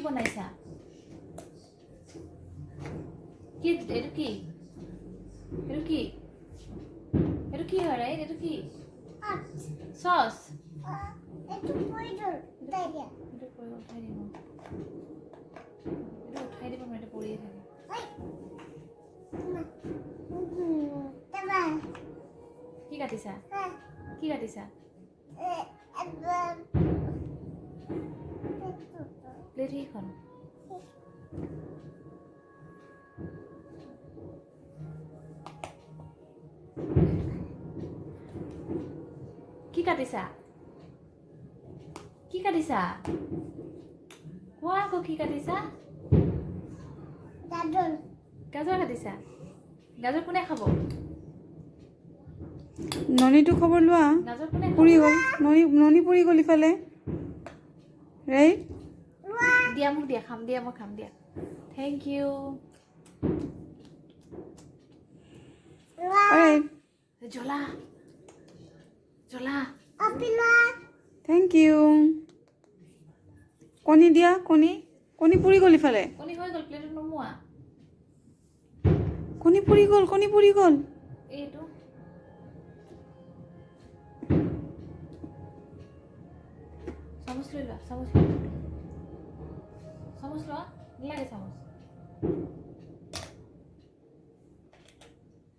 বনাইছা কি এটো কি এটো কি এটো কি হয় রাইট এটো কি সস একটু পয়দর তাই দিয়া এটো পরে উঠাই দিব না এটা পড়িয়ে থাকে ওই তাবা কি কাটিছা কি কাটিছা প্লেট এইখন কি কাটিছা কি কাটিছা কোৱা আকৌ কি কাটিছা গাজৰ গাজৰ কাটিছা গাজৰ কোনে খাব ননীটো খবৰ লোৱা গাজৰ কোনে পুৰি গ'ল ননী পুৰি গ'ল ইফালে ৰাইট দিয়া মোক দিয়া খাম দিয়া মই খাম দিয়া থেংক ইউ অলৰাইট জ্বলা জ্বলা আপিলা থেংক ইউ কণী দিয়া কণী পুৰি গ'ল ইফালে কণী হৈ গ'ল প্লেটত নমোৱা কণী পুৰি গ'ল এইটো চামুচ লৈ লোৱা চামুচ লোৱা নালাগে চামুচ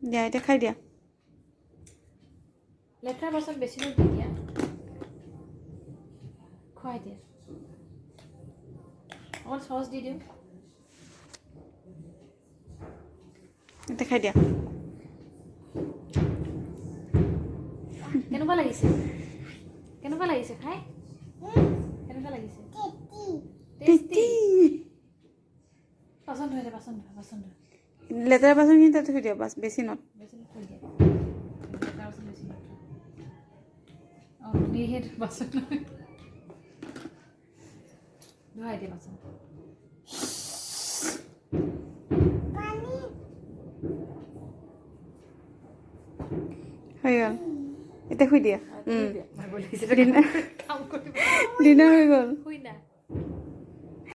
দিয়া এতিয়া খাই দিয়া লেতেৰা বাচন বেচিনত দি দিয়া খুৱাই দিয়া অকল চচ দি দিওঁ এতিয়া খাই দিয়া কেনেকুৱা লাগিছে খাই কেনেকুৱা লাগিছে টেষ্টি বাচন ধুই দে বাচন ধুই লেতেৰা বাচনখিনি তাতে থৈ দিয়া বাছ বেছি নত বেচিনত থৈ দিয়া লেতেৰা বাচন বেচিনত অঁ নিহে বাচন ধুৱাই দিয়া বাচন পানি হৈ গ'ল এতিয়া শুই দিয়া ভাগৰ লাগিছে ডিনাৰ হৈ গ'ল শুই না